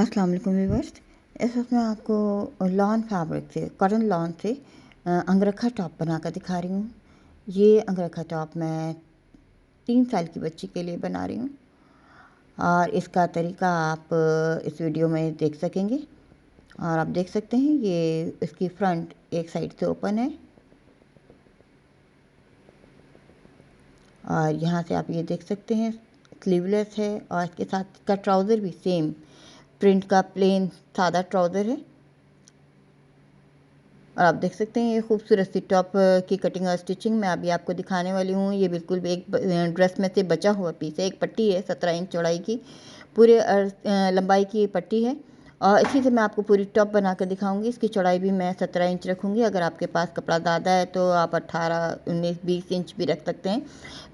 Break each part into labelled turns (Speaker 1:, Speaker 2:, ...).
Speaker 1: अस्सलाम वालेकुम व्यूअर्स। इस वक्त मैं आपको लॉन फैब्रिक से, कॉटन लॉन से अंगरखा टॉप बनाकर दिखा रही हूँ। ये अंगरखा टॉप मैं 3 साल की बच्ची के लिए बना रही हूँ और इसका तरीका आप इस वीडियो में देख सकेंगे। और आप देख सकते हैं ये इसकी फ्रंट एक साइड से ओपन है और यहाँ से आप ये देख सकते हैं स्लीवलेस है और इसके साथ इसका ट्राउज़र भी सेम प्रिंट का प्लेन सादा ट्राउज़र है। और आप देख सकते हैं ये खूबसूरत सी टॉप की कटिंग और स्टिचिंग मैं अभी आपको दिखाने वाली हूँ। ये बिल्कुल एक ड्रेस में से बचा हुआ पीस है। एक पट्टी है 17 इंच चौड़ाई की, पूरे लंबाई की पट्टी है और इसी से मैं आपको पूरी टॉप बना कर दिखाऊंगी। इसकी चौड़ाई भी मैं 17 इंच रखूँगी। अगर आपके पास कपड़ा ज़्यादा है तो आप 18, 19, 20 इंच भी रख सकते हैं।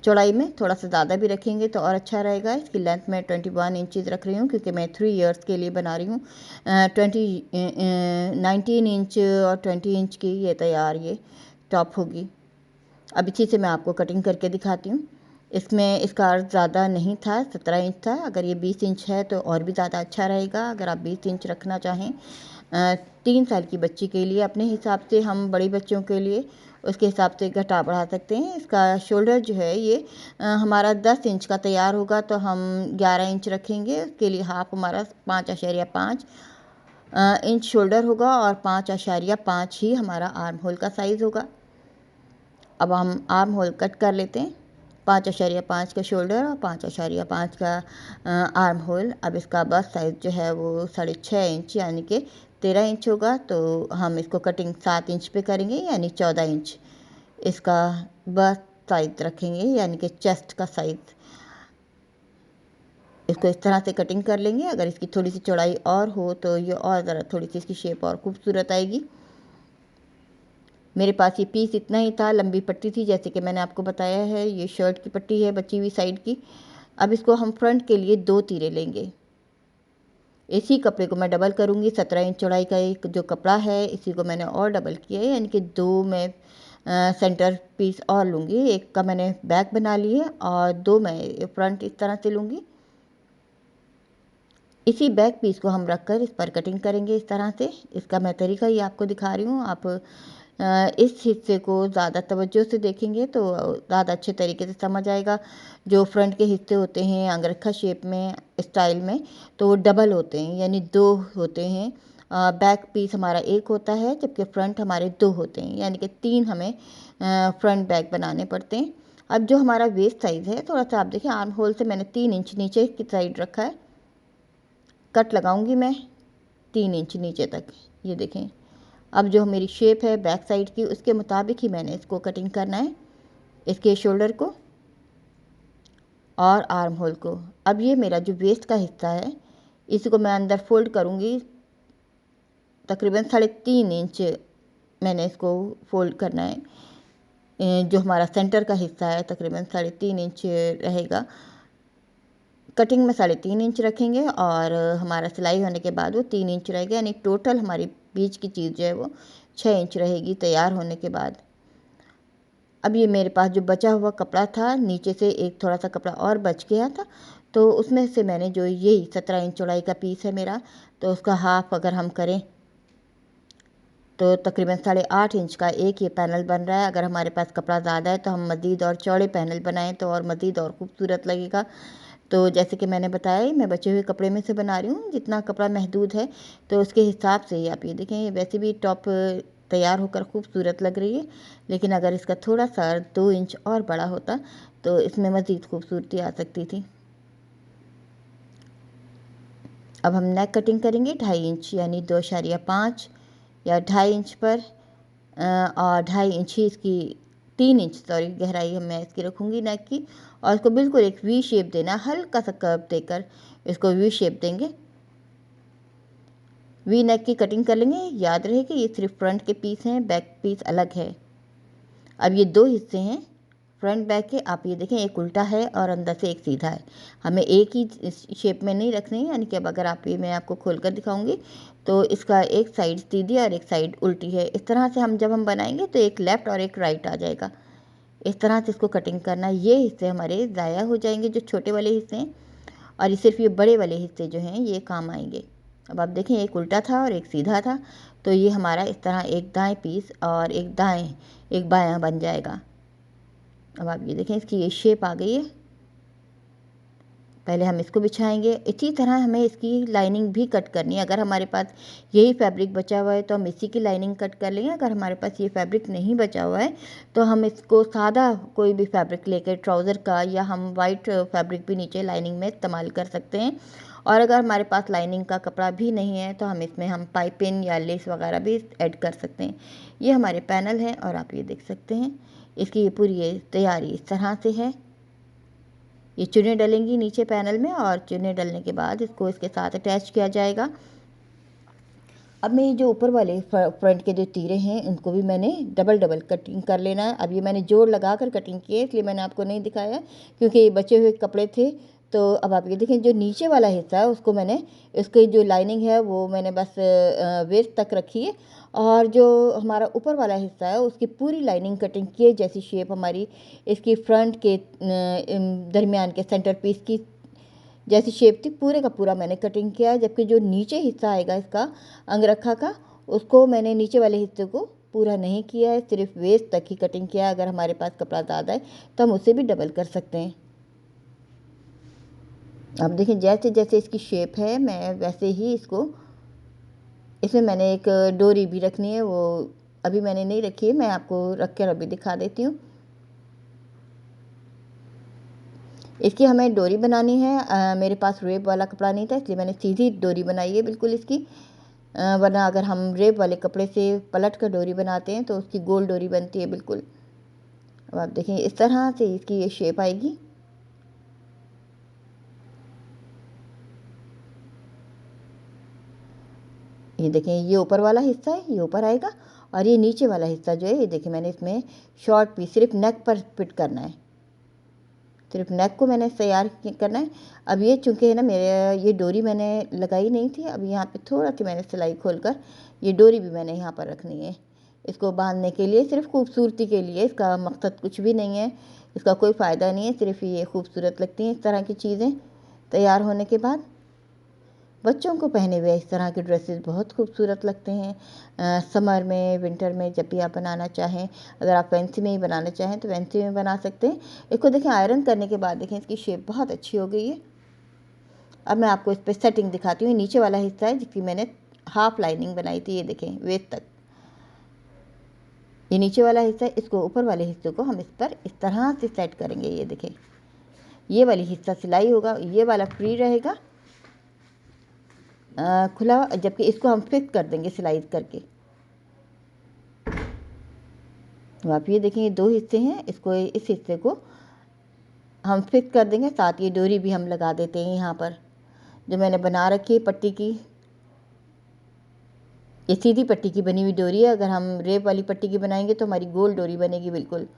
Speaker 1: चौड़ाई में थोड़ा सा ज़्यादा भी रखेंगे तो और अच्छा रहेगा। इसकी लेंथ मैं 21 इंचज़ रख रही हूँ क्योंकि मैं 3 इयर्स के लिए बना रही हूँ। 19 इंच और 20 इंच की ये तैयार ये टॉप होगी। अब इसी से मैं आपको कटिंग करके दिखाती हूँ। इसमें इसका अर्थ ज़्यादा नहीं था, 17 इंच था। अगर ये 20 इंच है तो और भी ज़्यादा अच्छा रहेगा। अगर आप 20 इंच रखना चाहें 3 साल की बच्ची के लिए, अपने हिसाब से हम बड़ी बच्चों के लिए उसके हिसाब से घटा बढ़ा सकते हैं। इसका शोल्डर जो है ये हमारा 10 इंच का तैयार होगा तो हम 11 इंच रखेंगे। उसके लिए हाफ हमारा 5.5 इंच शोल्डर होगा और 5.5 ही हमारा आर्म होल का साइज़ होगा। अब हम आर्म होल कट कर लेते हैं। 5.5 का शोल्डर और 5.5 का आर्म होल। अब इसका बस्ट साइज़ जो है वो 6.5 इंच यानी कि 13 इंच होगा। तो हम इसको कटिंग 7 इंच पे करेंगे यानी 14 इंच इसका बस्ट साइज़ रखेंगे यानी कि चेस्ट का साइज़। इसको इस तरह से कटिंग कर लेंगे। अगर इसकी थोड़ी सी चौड़ाई और हो तो ये और ज़रा थोड़ी सी इसकी शेप और खूबसूरत आएगी। मेरे पास ये पीस इतना ही था, लंबी पट्टी थी जैसे कि मैंने आपको बताया है। ये शर्ट की पट्टी है बची हुई साइड की। अब इसको हम फ्रंट के लिए 2 तीरे लेंगे। इसी कपड़े को मैं डबल करूँगी। 17 इंच चौड़ाई का एक जो कपड़ा है इसी को मैंने और डबल किया है यानी कि 2 मैं सेंटर पीस और लूँगी। एक का मैंने बैक बना ली है और 2 मैं फ्रंट इस तरह से लूँगी। इसी बैक पीस को हम रखकर इस पर कटिंग करेंगे इस तरह से। इसका मैं तरीका ही आपको दिखा रही हूँ। आप इस हिस्से को ज़्यादा तवज्जो से देखेंगे तो ज़्यादा अच्छे तरीके से समझ आएगा। जो फ्रंट के हिस्से होते हैं अंगरखा शेप में स्टाइल में तो वो डबल होते हैं यानी 2 होते हैं। बैक पीस हमारा एक होता है जबकि फ्रंट हमारे 2 होते हैं यानी कि 3 हमें फ्रंट बैक बनाने पड़ते हैं। अब जो हमारा वेस्ट साइज़ है थोड़ा सा आप देखें, आर्म होल से मैंने 3 इंच नीचे की साइड रखा है। कट लगाऊंगी मैं 3 इंच नीचे तक। ये देखें, अब जो मेरी शेप है बैक साइड की उसके मुताबिक ही मैंने इसको कटिंग करना है, इसके शोल्डर को और आर्म होल को। अब ये मेरा जो वेस्ट का हिस्सा है इसी को मैं अंदर फोल्ड करूँगी। तकरीबन 3.5 इंच मैंने इसको फोल्ड करना है। जो हमारा सेंटर का हिस्सा है तकरीबन 3.5 इंच रहेगा। कटिंग में 3.5 इंच रखेंगे और हमारा सिलाई होने के बाद वो 3 इंच रहेगा यानी टोटल हमारी बीच की चीज़ जो है वो 6 इंच रहेगी तैयार होने के बाद। अब ये मेरे पास जो बचा हुआ कपड़ा था नीचे से एक थोड़ा सा कपड़ा और बच गया था तो उसमें से मैंने जो यही 17 इंच चौड़ाई का पीस है मेरा तो उसका हाफ अगर हम करें तो तकरीबन 8.5 इंच का एक ये पैनल बन रहा है। अगर हमारे पास कपड़ा ज़्यादा है तो हम मज़ीद और चौड़े पैनल बनाएं तो और मज़ीद और खूबसूरत लगेगा। तो जैसे कि मैंने बताया मैं बचे हुए कपड़े में से बना रही हूँ। जितना कपड़ा महदूद है तो उसके हिसाब से ही आप ये देखें। वैसे भी टॉप तैयार होकर खूबसूरत लग रही है लेकिन अगर इसका थोड़ा सा 2 इंच और बड़ा होता तो इसमें मज़ीद खूबसूरती आ सकती थी। अब हम नेक कटिंग करेंगे 2.5 इंच यानी 2.5 या 2.5 इंच पर और 2.5 इंच ही इसकी 3 इंच सॉरी गहराई मैं इसकी रखूँगी नेक की। और इसको बिल्कुल एक वी शेप देना, हल्का सा कर्व देकर इसको वी शेप देंगे। वी नेक की कटिंग कर लेंगे। याद रहे कि ये सिर्फ फ्रंट के पीस हैं, बैक पीस अलग है। अब ये 2 हिस्से हैं फ्रंट बैक के। आप ये देखें एक उल्टा है और अंदर से एक सीधा है। हमें एक ही शेप में नहीं रखनी है यानी कि अब अगर आप ये मैं आपको खोल कर दिखाऊंगी तो इसका एक साइड सीधी और एक साइड उल्टी है। इस तरह से हम जब हम बनाएंगे तो एक लेफ़्ट और एक राइट आ जाएगा। इस तरह से इसको कटिंग करना। ये हिस्से हमारे ज़ाया हो जाएंगे जो छोटे वाले हिस्से हैं और ये सिर्फ ये बड़े वाले हिस्से जो हैं ये काम आएंगे। अब आप देखें एक उल्टा था और एक सीधा था, तो ये हमारा इस तरह एक दाएं पीस और एक दाएं एक बायां बन जाएगा। अब आप ये देखें इसकी ये शेप आ गई है। पहले हम इसको बिछाएंगे। इसी तरह हमें इसकी लाइनिंग भी कट करनी है। अगर हमारे पास यही फैब्रिक बचा हुआ है तो हम इसी की लाइनिंग कट कर लेंगे। अगर हमारे पास ये फैब्रिक नहीं बचा हुआ है तो हम इसको सादा कोई भी फैब्रिक लेकर ट्राउज़र का, या हम वाइट फैब्रिक भी नीचे लाइनिंग में इस्तेमाल कर सकते हैं। और अगर हमारे पास लाइनिंग का कपड़ा भी नहीं है तो हम इसमें पाइपिंग या लेस वगैरह भी ऐड कर सकते हैं। ये हमारे पैनल हैं और आप ये देख सकते हैं इसकी ये पूरी ये तैयारी इस तरह से है। ये चुन्नी डलेंगी नीचे पैनल में और चुन्नी डलने के बाद इसको इसके साथ अटैच किया जाएगा। अब मैं ये जो ऊपर वाले फ्रंट के जो तीरे हैं उनको भी मैंने डबल डबल कटिंग कर लेना है। अब ये मैंने जोड़ लगा कर कटिंग की है, इसलिए मैंने आपको नहीं दिखाया क्योंकि ये बचे हुए कपड़े थे। तो अब आप ये देखें जो नीचे वाला हिस्सा है उसको मैंने, इसकी जो लाइनिंग है वो मैंने बस वेस्ट तक रखी है, और जो हमारा ऊपर वाला हिस्सा है उसकी पूरी लाइनिंग कटिंग की है। जैसी शेप हमारी इसकी फ्रंट के दरमियान के सेंटर पीस की जैसी शेप थी पूरे का पूरा मैंने कटिंग किया है। जबकि जो नीचे हिस्सा आएगा इसका अंगरखा का, उसको मैंने नीचे वाले हिस्से को पूरा नहीं किया है, सिर्फ वेस्ट तक ही कटिंग किया है। अगर हमारे पास कपड़ा ज़्यादा है तो हम उसे भी डबल कर सकते हैं। अब देखिए जैसे जैसे इसकी शेप है मैं वैसे ही इसमें मैंने एक डोरी भी रखनी है, वो अभी मैंने नहीं रखी है, मैं आपको रख कर अभी दिखा देती हूँ। इसकी हमें डोरी बनानी है। मेरे पास रेब वाला कपड़ा नहीं था इसलिए मैंने सीधी डोरी बनाई है बिल्कुल इसकी। वरना अगर हम रेब वाले कपड़े से पलट कर डोरी बनाते हैं तो उसकी गोल डोरी बनती है बिल्कुल। अब आप देखें इस तरह से इसकी ये शेप आएगी। ये देखें ये ऊपर वाला हिस्सा है, ये ऊपर आएगा, और ये नीचे वाला हिस्सा जो है ये देखिए मैंने इसमें शॉर्ट पीस सिर्फ नेक पर फिट करना है, सिर्फ नेक को मैंने तैयार करना है। अब ये चूँकि है ना मेरे ये डोरी मैंने लगाई नहीं थी, अब यहाँ पे थोड़ा सी मैंने सिलाई खोलकर ये डोरी भी मैंने यहाँ पर रखनी है इसको बांधने के लिए, सिर्फ खूबसूरती के लिए। इसका मकसद कुछ भी नहीं है, इसका कोई फ़ायदा नहीं है, सिर्फ ये खूबसूरत लगती हैं इस तरह की चीज़ें तैयार होने के बाद। बच्चों को पहने हुए इस तरह के ड्रेसेस बहुत खूबसूरत लगते हैं। समर में, विंटर में, जब भी आप बनाना चाहें। अगर आप फैंसी में ही बनाना चाहें तो फैंसी में बना सकते हैं। इसको देखें आयरन करने के बाद देखें इसकी शेप बहुत अच्छी हो गई है। अब मैं आपको इस पर सेटिंग दिखाती हूँ। नीचे वाला हिस्सा है जिसकी मैंने हाफ लाइनिंग बनाई थी, ये देखें वेस्ट तक। ये नीचे वाला हिस्सा है, इसको ऊपर वाले हिस्से को हम इस पर इस तरह से सेट करेंगे। ये देखें ये वाली हिस्सा सिलाई होगा, ये वाला फ्री रहेगा खुला, जबकि इसको हम फिक्स कर देंगे सिलाई करके। तो आप ये देखें ये दो हिस्से हैं, इसको इस हिस्से को हम फिक्स कर देंगे, साथ ये डोरी भी हम लगा देते हैं यहाँ पर जो मैंने बना रखी है पट्टी की। ये सीधी पट्टी की बनी हुई डोरी है, अगर हम रेप वाली पट्टी की बनाएंगे तो हमारी गोल डोरी बनेगी बिल्कुल।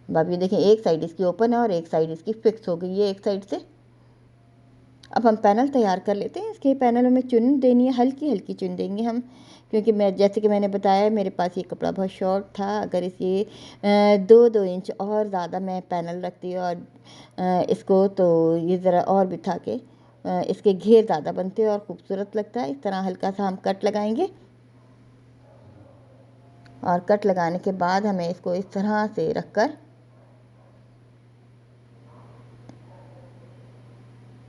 Speaker 1: आप ये देखें एक साइड इसकी ओपन है और एक साइड इसकी फिक्स हो गई है एक साइड से। अब हम पैनल तैयार कर लेते हैं। इसके पैनलों में चुन देनी है, हल्की हल्की चुन देंगे हम, क्योंकि मैं जैसे कि मैंने बताया मेरे पास ये कपड़ा बहुत शॉर्ट था। अगर इसे 2-2 इंच और ज़्यादा मैं पैनल रखती और इसको, तो ये ज़रा और बिठा के इसके घेर ज़्यादा बनते और ख़ूबसूरत लगता है। इस तरह हल्का सा हम कट लगाएंगे, और कट लगाने के बाद हमें इसको इस तरह से रख कर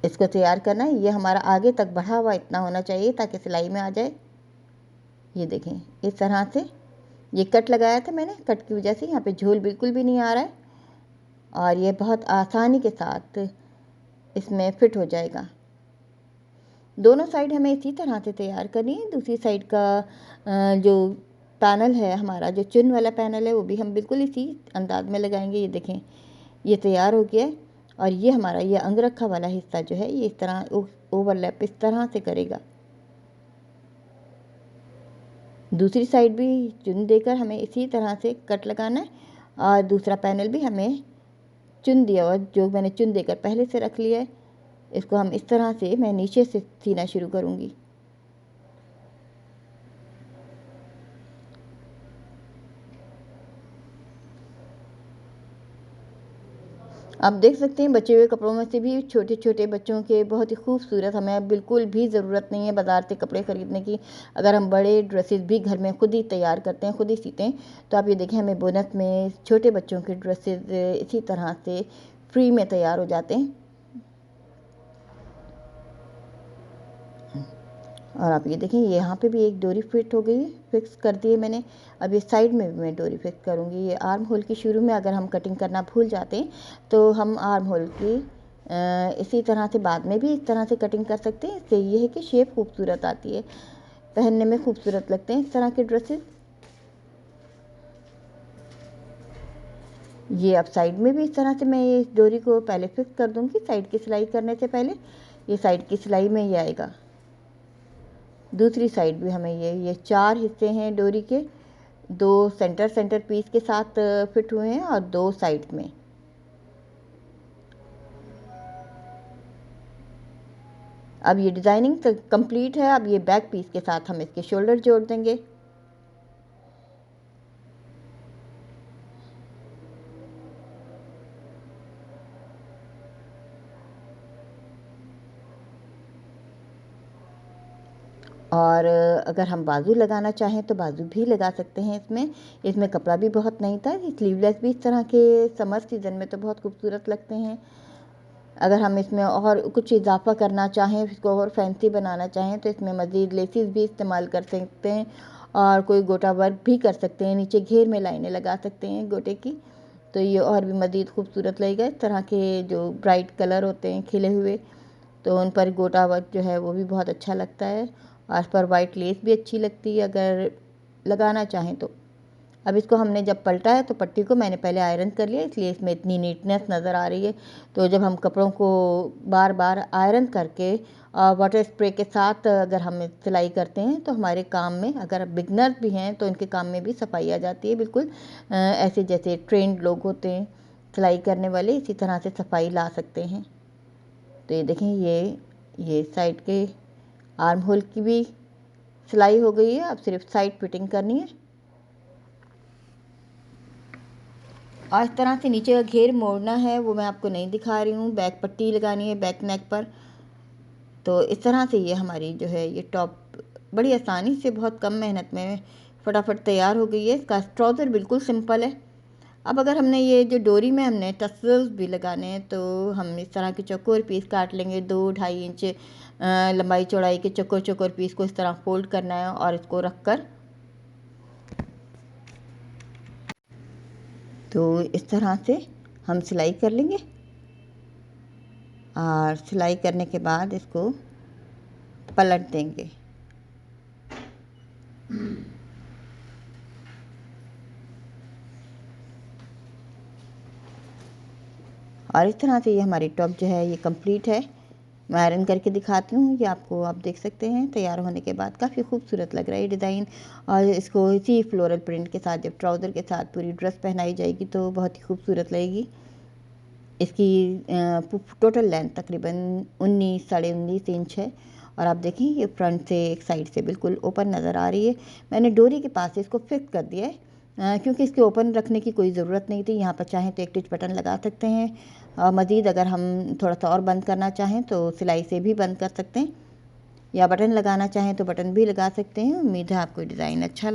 Speaker 1: इसको तैयार करना है। ये हमारा आगे तक बढ़ा हुआ इतना होना चाहिए ताकि सिलाई में आ जाए। ये देखें इस तरह से ये कट लगाया था मैंने, कट की वजह से यहाँ पे झोल बिल्कुल भी नहीं आ रहा है, और ये बहुत आसानी के साथ इसमें फिट हो जाएगा। दोनों साइड हमें इसी तरह से तैयार करनी है। दूसरी साइड का जो पैनल है हमारा, जो चुन वाला पैनल है, वो भी हम बिल्कुल इसी अंदाज में लगाएंगे। ये देखें ये तैयार हो गया है, और ये हमारा ये अंगरखा वाला हिस्सा जो है ये इस तरह ओवरलैप इस तरह से करेगा। दूसरी साइड भी चुन देकर हमें इसी तरह से कट लगाना है, और दूसरा पैनल भी हमें चुन दिया हुआ जो मैंने चुन देकर पहले से रख लिया है, इसको हम इस तरह से मैं नीचे से सीना शुरू करूँगी। आप देख सकते हैं बचे हुए कपड़ों में से भी छोटे छोटे बच्चों के बहुत ही खूबसूरत, हमें अब बिल्कुल भी ज़रूरत नहीं है बाज़ार से कपड़े ख़रीदने की। अगर हम बड़े ड्रेसेस भी घर में खुद ही तैयार करते हैं, खुद ही सीते हैं, तो आप ये देखें हमें बोनस में छोटे बच्चों के ड्रेसेस इसी तरह से फ्री में तैयार हो जाते हैं। और आप ये देखें यहाँ पे भी एक डोरी फिट हो गई है, फिक्स कर दी है मैंने। अब ये साइड में भी मैं डोरी फिक्स करूँगी। ये आर्म होल की शुरू में अगर हम कटिंग करना भूल जाते हैं तो हम आर्म होल की इसी तरह से बाद में भी इस तरह से कटिंग कर सकते हैं। इससे ये है कि शेप खूबसूरत आती है, पहनने में खूबसूरत लगते हैं इस तरह के ड्रेसेस। ये अब साइड में भी इस तरह से मैं ये डोरी को पहले फिक्स कर दूँगी साइड की सिलाई करने से पहले। ये साइड की सिलाई में ये आएगा। दूसरी साइड भी हमें ये 4 हिस्से हैं डोरी के, 2 सेंटर पीस के साथ फिट हुए हैं और 2 साइड में। अब ये डिज़ाइनिंग कंप्लीट है। अब ये बैक पीस के साथ हम इसके शोल्डर जोड़ देंगे। और अगर हम बाजू लगाना चाहें तो बाजू भी लगा सकते हैं इसमें। इसमें कपड़ा भी बहुत नहीं था। स्लीवलेस भी इस तरह के समर सीज़न में तो बहुत खूबसूरत लगते हैं। अगर हम इसमें और कुछ इजाफा करना चाहें, इसको और फैंसी बनाना चाहें, तो इसमें मज़ीद लेसिस भी इस्तेमाल कर सकते हैं और कोई गोटा वर्क भी कर सकते हैं। नीचे घेर में लाइनें लगा सकते हैं गोटे की, तो ये और भी मज़ीद खूबसूरत लगेगा। इस तरह के जो ब्राइट कलर होते हैं खिले हुए, तो उन पर गोटा वर्क जो है वो भी बहुत अच्छा लगता है। आस पर वाइट लेस भी अच्छी लगती है अगर लगाना चाहें तो। अब इसको हमने जब पलटा है तो पट्टी को मैंने पहले आयरन कर लिया, इसलिए इसमें इतनी नीटनेस नज़र आ रही है। तो जब हम कपड़ों को बार बार आयरन करके वाटर स्प्रे के साथ अगर हम सिलाई करते हैं तो हमारे काम में, अगर बिगनर्स भी हैं तो इनके काम में भी सफाई आ जाती है। बिल्कुल ऐसे जैसे ट्रेंड लोग होते हैं सिलाई करने वाले, इसी तरह से सफाई ला सकते हैं। तो ये देखें ये साइड के आर्म होल की भी सिलाई हो गई है। अब सिर्फ साइड फिटिंग करनी है और इस तरह से नीचे का घेर मोड़ना है, वो मैं आपको नहीं दिखा रही हूँ। बैक पट्टी लगानी है बैक नेक पर। तो इस तरह से ये हमारी जो है ये टॉप बड़ी आसानी से बहुत कम मेहनत में फटाफट तैयार हो गई है। इसका ट्राउज़र बिल्कुल सिंपल है। अब अगर हमने ये जो डोरी में हमने टसल्स भी लगाने हैं तो हम इस तरह के चौकोर पीस काट लेंगे। 2-2.5 इंच लंबाई चौड़ाई के चौकोर पीस को इस तरह फोल्ड करना है और इसको रख कर, तो इस तरह से हम सिलाई कर लेंगे। और सिलाई करने के बाद इसको पलट देंगे। और इस तरह से ये हमारी टॉप जो है ये कंप्लीट है। मैं आयरन करके दिखाती हूँ, ये आपको आप देख सकते हैं तैयार होने के बाद काफ़ी खूबसूरत लग रहा है ये डिज़ाइन। और इसको इसी फ्लोरल प्रिंट के साथ जब ट्राउज़र के साथ पूरी ड्रेस पहनाई जाएगी तो बहुत ही खूबसूरत लगेगी। इसकी टोटल लेंथ तकरीबन 19-19.5 इंच है। और आप देखें ये फ्रंट से एक साइड से बिल्कुल ओपन नज़र आ रही है। मैंने डोरी के पास इसको फिक्स कर दिया है क्योंकि इसके ओपन रखने की कोई ज़रूरत नहीं थी। यहाँ पर चाहें तो एक टिच बटन लगा सकते हैं। मज़ीद अगर हम थोड़ा सा और बंद करना चाहें तो सिलाई से भी बंद कर सकते हैं, या बटन लगाना चाहें तो बटन भी लगा सकते हैं। उम्मीद है आपको डिज़ाइन अच्छा